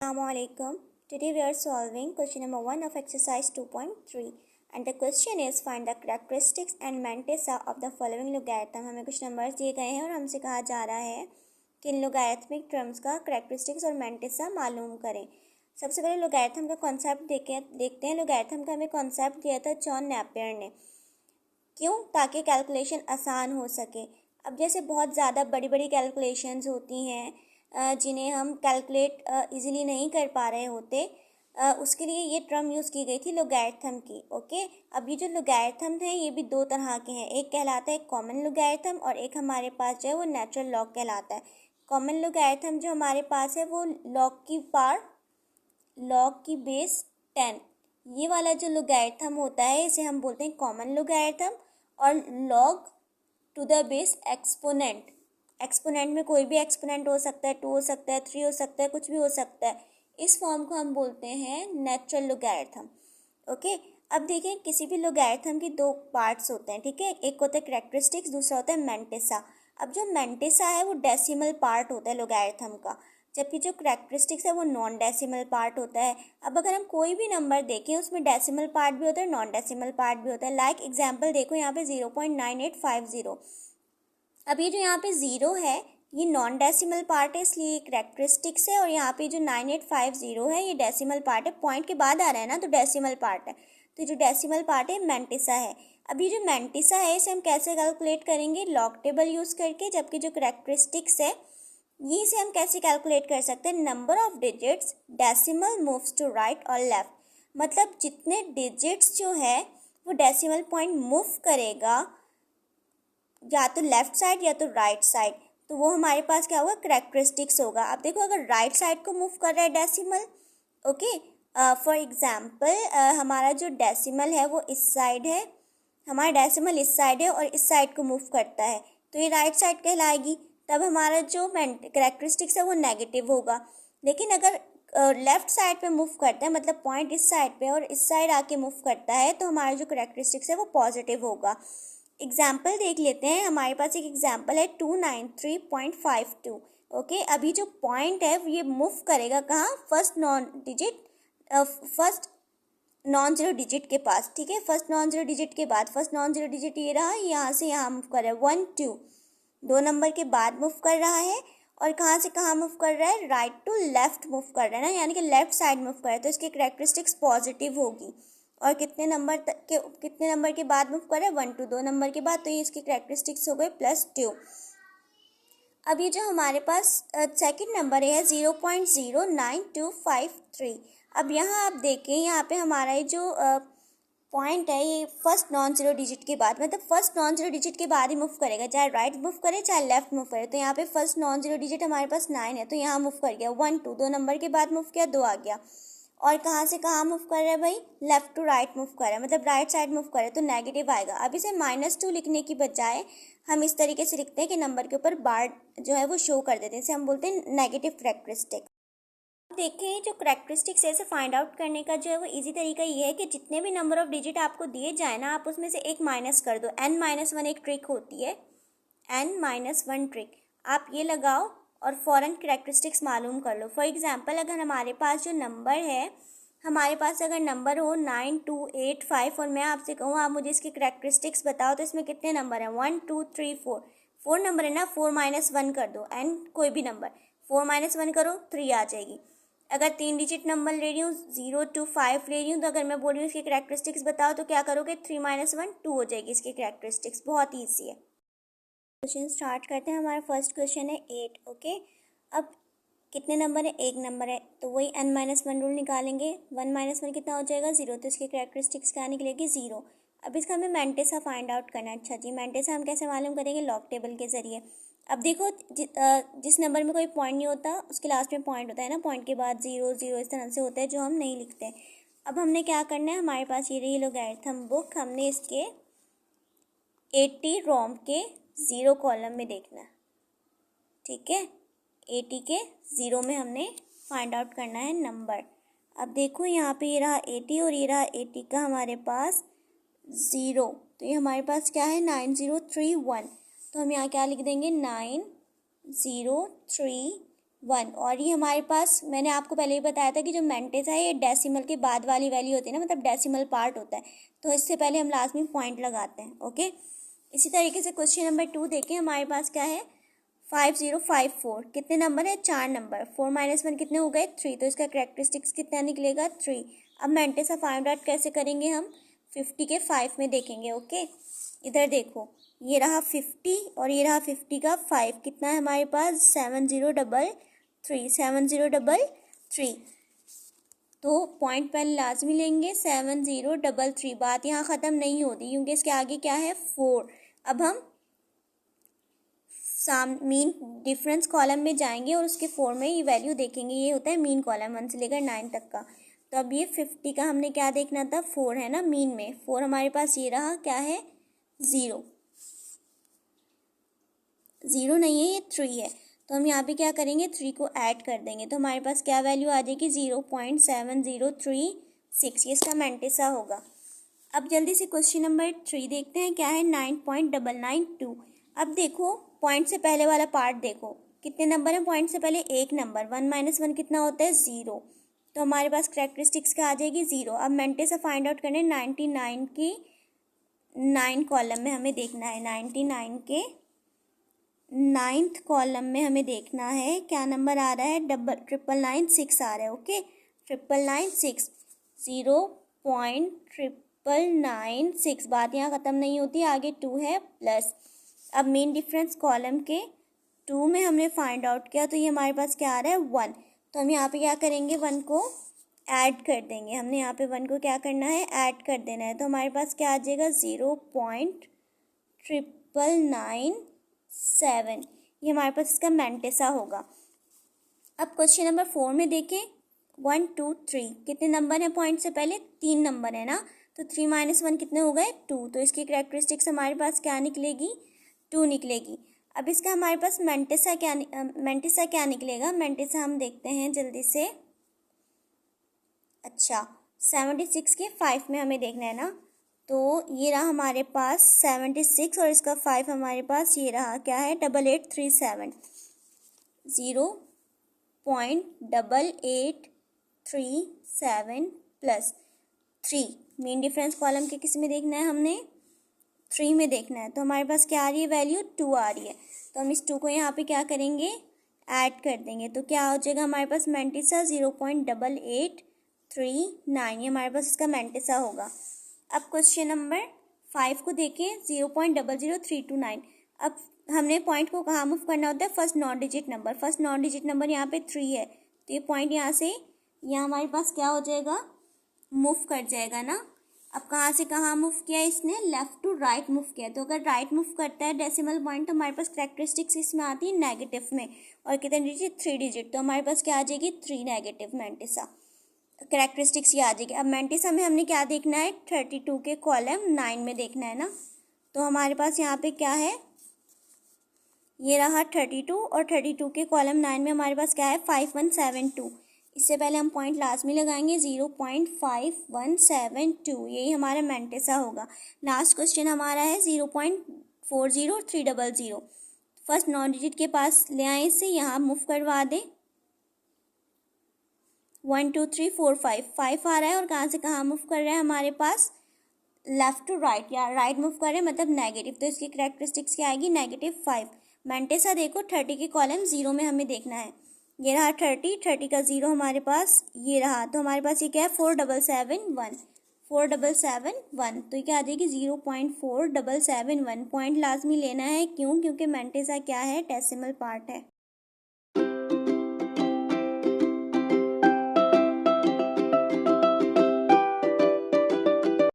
Assalamualaikum. Today we are solving question number 1 of exercise 2.3 and the question is find the characteristics and mantissa of the following logarithm. हमें कुछ numbers दिए गए हैं और हमसे कहा जा रहा है कि इन लोगारिथमिक टर्म्स का characteristics और mantissa मालूम करें। सबसे पहले लोगारिथम का कॉन्सेप्ट देखते हैं। लोगारिथम का हमें कॉन्सेप्ट दिया था जॉन नेपियर ने। क्यों? ताकि कैलकुलेशन आसान हो सके। अब जैसे बहुत ज़्यादा बड़ी बड़ी कैलकुलेशंस होती हैं जिन्हें हम कैलकुलेट इजीली नहीं कर पा रहे होते, उसके लिए ये टर्म यूज़ की गई थी लोगैरिथम की। ओके, अब ये जो लोगैरिथम हैं ये भी दो तरह के हैं। एक कहलाता है कॉमन लोगैरिथम और एक हमारे पास जो है वो नेचुरल लॉग कहलाता है। कॉमन लोगैरिथम जो हमारे पास है वो लॉग की बेस 10, ये वाला जो लोगैरिथम होता है इसे हम बोलते हैं कॉमन लोगैरिथम। और log to the base exponent, exponent में कोई भी एक्सपोनेंट हो सकता है, 2 हो सकता है, 3 हो सकता है, कुछ भी हो सकता है। इस फॉर्म को हम बोलते हैं नेचुरल लोगैरिथम। ओके, अब देखें किसी भी लोगैरिथम की दो पार्ट्स होते हैं, ठीक है। एक होता है कैरेक्टरिस्टिक्स, दूसरा होता है मेंटिसा। अब जो मेंटिसा है वो डेसिमल पार्ट होता है लोगैरिथम का, जबकि जो कैरेक्टरिस्टिक्स है वो नॉन डेसिमल पार्ट होता है। अब अगर हम कोई भी नंबर देखें उसमें डेसिमल पार्ट भी होता है, नॉन डेसिमल पार्ट भी होता है। लाइक एग्जांपल देखो यहाँ पे 0.9850। अब ये जो यहाँ पे 0 है ये नॉन डेसिमल पार्ट है, इसलिए कैरेक्टरिस्टिक्स है। और यहाँ पे जो 9850 है ये डेसिमल पार्ट है, पॉइंट के बाद आ रहा है ना, तो डेसिमल पार्ट है। तो जो डेसिमल पार्ट है मेंटिसा है। अब ये जो मेंटिसा है इसे हम कैसे कैलकुलेट करेंगे? लॉग टेबल यूज़ करके। जबकि जो कैरेक्टरिस्टिक्स है ये से हम कैसे कैलकुलेट कर सकते हैं? Number of digits decimal moves to right और लेफ्ट, मतलब जितने डिजिट्स जो है वो डेसिमल पॉइंट मूव करेगा या तो लेफ्ट साइड या तो राइट साइड, तो वो हमारे पास क्या होगा? कैरेक्टरिस्टिक्स होगा। अब देखो अगर राइट साइड को मूव कर रहा है डेसिमल, ओके, फॉर एग्जांपल हमारा जो डेसिमल है वो इस साइड है, हमारा डेसिमल इस साइड है और इस साइड को मूव करता है, तो ये राइट साइड कहलाएगी। तब हमारा जो कैरेक्टरिस्टिक्स है वो नेगेटिव होगा। लेकिन अगर लेफ्ट साइड पे मूव करता है, मतलब पॉइंट इस साइड पे और इस साइड आके मूव करता है, तो हमारा जो कैरेक्टरिस्टिक्स है वो पॉजिटिव होगा। एग्जाम्पल देख लेते हैं। हमारे पास एक एग्जाम्पल है 293.52। ओके, अभी जो पॉइंट है ये मूव करेगा कहाँ? फर्स्ट नॉन जीरो डिजिट के पास, ठीक है। फर्स्ट नॉन जीरो डिजिट के बाद, फर्स्ट नॉन जीरो डिजिट ये रहा, यहाँ से यहाँ मूव कर रहा है 1 2, 2 नंबर के बाद मूव कर रहा है। और कहाँ से कहाँ मूव कर रहा है? राइट टू लेफ्ट मूव कर रहा है ना, यानी कि लेफ्ट साइड मूव कर रहा है, तो इसकी कैरेक्टरिस्टिक्स पॉजिटिव होगी। और कितने नंबर के बाद मूव कर रहा है? 1 2, 2 नंबर के बाद, तो ये इसकी कैरेक्टरिस्टिक्स हो गए +2। अब ये जो हमारे पास सेकंड नंबर है 0.09253। अब यहाँ आप देखें, यहाँ पे हमारा ये जो पॉइंट है ये फर्स्ट नॉन जीरो डिजिट के बाद, मतलब फर्स्ट नॉन जीरो डिजिट के बाद ही मूव करेगा, चाहे राइट मूव करे चाहे लेफ्ट मूव करे। तो यहाँ पे फर्स्ट नॉन जीरो डिजिट हमारे पास 9 है, तो यहाँ मूव कर गया 1 2, 2 नंबर के बाद मूव किया, 2 आ गया। और कहाँ से कहाँ मूव कर रहा है भाई? लेफ्ट टू राइट मूव कर रहा है, मतलब राइट साइड मूव कर रहा है, तो नेगेटिव आएगा। अब इसे -2 लिखने की बजाय हम इस तरीके से लिखते हैं कि नंबर के ऊपर बार जो है वो शो कर देते हैं, इसे हम बोलते हैं नेगेटिव कैरेक्टरिस्टिक। देखें जो कैरेक्टरिस्टिक्स है इसे फाइंड आउट करने का जो है वो इजी तरीका ये है कि जितने भी नंबर ऑफ डिजिट आपको दिए जाए ना, आप उसमें से एक माइनस कर दो। n-1 एक ट्रिक होती है, n-1 ट्रिक आप ये लगाओ और फ़ौरन कैरेक्टरिस्टिक्स मालूम कर लो। फॉर एग्जांपल अगर हमारे पास जो नंबर है, हमारे पास अगर नंबर हो 9285 और मैं आपसे कहूँ आप मुझे इसकी कैरेक्टरिस्टिक्स बताओ, तो इसमें कितने नंबर हैं? 1 2 3 4, 4 नंबर है ना, 4-1 कर दो, n कोई भी नंबर 4-1 करो 3 आ जाएगी। अगर 3 डिजिट नंबर ले रही हूँ 0 to 5 ले रही हूँ, तो अगर मैं बोल रही हूँ इसकी कैरेक्टरिस्टिक्स बताओ, तो क्या करोगे? 3-1 2 हो जाएगी इसकी कैरेक्टरिस्टिक्स। बहुत ईजी है। क्वेश्चन स्टार्ट करते हैं। हमारा फर्स्ट क्वेश्चन है 8। ओके, अब कितने नंबर है? एक नंबर है, तो वही n-1 रूल निकालेंगे। 1-1 कितना हो जाएगा? 0, तो इसकी कैरेक्टरिस्टिक्स क्या निकलेगी? 0। अब इसका हमें मेंटिसा फाइंड आउट करना है। अच्छा जी, मेंटिसा हम कैसे मालूम करेंगे? लॉग टेबल के जरिए। अब देखो जिस नंबर में कोई पॉइंट नहीं होता उसके लास्ट में पॉइंट होता है ना, पॉइंट के बाद 0 0 इस तरह से होता है जो हम नहीं लिखते। अब हमने क्या करना है, हमारे पास ये रही लोगैरिथम बुक, हमने इसके 80 रोम के 0 कॉलम में देखना, ठीक है। 80 के 0 में हमने फाइंड आउट करना है नंबर। अब देखो यहाँ पे ये रहा 80 और ये रहा 80 का हमारे पास 0, तो ये हमारे पास क्या है? 9031। तो हम यहाँ क्या लिख देंगे? 9031 1। और ये हमारे पास मैंने आपको पहले ही बताया था कि जो मेंटिस है ये डेसिमल के बाद वाली वैल्यू होती है ना, मतलब डेसिमल पार्ट होता है, तो इससे पहले हम लास्ट में पॉइंट लगाते हैं। ओके, इसी तरीके से क्वेश्चन नंबर 2 देखें। हमारे पास क्या है 5054, कितने नंबर है 4 नंबर, 4 - 1 कितने हो गए 3, तो इसका करेक्टरिस्टिक्स कितना निकलेगा 3। अब मेंटिस फाइंड आउट कैसे करेंगे हम 50 के 5 में देखेंगे। ओके, इधर देखो ये रहा 50 और ये रहा 50 का 5, कितना है हमारे पास 7033, 7033। तो पॉइंट पहले लाजमी लेंगे 7033। बात यहाँ ख़त्म नहीं होती क्योंकि इसके आगे क्या है 4। अब हम मीन डिफरेंस कॉलम में जाएंगे और उसके 4 में ये वैल्यू देखेंगे। ये होता है मीन कॉलम 1 से लेकर 9 तक का। तो अब ये 50 का हमने क्या देखना था 4 है ना मीन में, 4 हमारे पास ये रहा क्या है 0 नहीं है, ये 3 है। तो हम यहाँ पे क्या करेंगे 3 को ऐड कर देंगे, तो हमारे पास क्या वैल्यू आ जाएगी 0.7036, ये इसका मेंटिसा होगा। अब जल्दी से क्वेश्चन नंबर 3 देखते हैं, क्या है 9.992। अब देखो पॉइंट से पहले वाला पार्ट देखो, कितने नंबर है पॉइंट से पहले, एक नंबर, 1 - 1 कितना होता है 0, तो हमारे पास करेक्टरिस्टिक्स क्या आ जाएगी 0। अब मेंटिसा फाइंड आउट करने 99 की 9 कॉलम में हमें देखना है, 99 के 9th कॉलम में हमें देखना है क्या नंबर आ रहा है 99996 आ रहा है। ओके, 99996, 0.99996। बात यहाँ ख़त्म नहीं होती, आगे 2 है प्लस। अब मेन डिफरेंस कॉलम के 2 में हमने फाइंड आउट किया, तो ये हमारे पास क्या आ रहा है 1। तो हम यहाँ पे क्या करेंगे 1 को ऐड कर देंगे, हमने यहाँ पे 1 को क्या करना है ऐड कर देना है। तो हमारे पास क्या आ जाएगा 0.99997, ये हमारे पास इसका मेंटिसा होगा। अब क्वेश्चन नंबर 4 में देखें 1 2 3, कितने नंबर हैं पॉइंट से पहले 3 नंबर है ना, तो 3 - 1 कितने हो गए 2, तो इसकी करेक्टरिस्टिक्स हमारे पास क्या निकलेगी 2 निकलेगी। अब इसका हमारे पास मेंटिसा क्या निकलेगा, मेंटिसा हम देखते हैं जल्दी से। अच्छा 76 के 5 में हमें देखना है ना, तो ये रहा हमारे पास 76 और इसका 5 हमारे पास ये रहा क्या है 8837, 0.8837 प्लस 3। मेन डिफरेंस कॉलम के किस में देखना है हमने 3 में देखना है, तो हमारे पास क्या आ रही है वैल्यू 2 आ रही है। तो हम इस 2 को यहाँ पे क्या करेंगे ऐड कर देंगे, तो क्या हो जाएगा हमारे पास मेंटिसा 0.8839, ये हमारे पास इसका मेंटिसा होगा। अब क्वेश्चन नंबर 5 को देखें 0.00329। अब हमने पॉइंट को कहाँ मूव करना होता है first non digit number, first non digit number यहाँ पे 3 है, तो ये पॉइंट यहाँ से यहाँ हमारे पास क्या हो जाएगा मूव कर जाएगा ना। अब कहाँ से कहाँ मूव किया इसने लेफ्ट टू राइट मूव किया, तो अगर राइट मूव करता है डेसिमल पॉइंट तो हमारे पास करेक्टरिस्टिक्स इसमें आती है नेगेटिव में, और कितने डिजिट 3 डिजिट, तो हमारे पास क्या आ जाएगी 3 नेगेटिव मेंटिसा करेक्टरिस्टिक्स ये आ जाएगी। अब मेंटिसा में हमने क्या देखना है 32 के कॉलम 9 में देखना है ना, तो हमारे पास यहाँ पे क्या है ये रहा 32 और 32 के कॉलम 9 में हमारे पास क्या है 5172। इससे पहले हम पॉइंट लास्ट में लगाएंगे 0.5172, यही हमारा मेंटिसा होगा। लास्ट क्वेश्चन हमारा है 0.40300, फर्स्ट नॉन डिजिट के पास ले आए, इससे यहाँ मूव करवा दें 1 2 3 4 5 आ रहा है, और कहाँ से कहाँ मूव कर रहा है हमारे पास लेफ्ट टू राइट, या राइट मूव कर रहे हैं मतलब नेगेटिव, तो इसकी करेक्टरिस्टिक्स क्या आएगी -5। मेंटिसा देखो 30 के कॉलम 0 में हमें देखना है, ये रहा 30 का 0 हमारे पास ये रहा, तो हमारे पास ये क्या है 4771, तो ये क्या आ जाएगी 0.4771। पॉइंट लाजमी लेना है, क्यों क्योंकि मेंटिसा क्या है डेसिमल पार्ट है।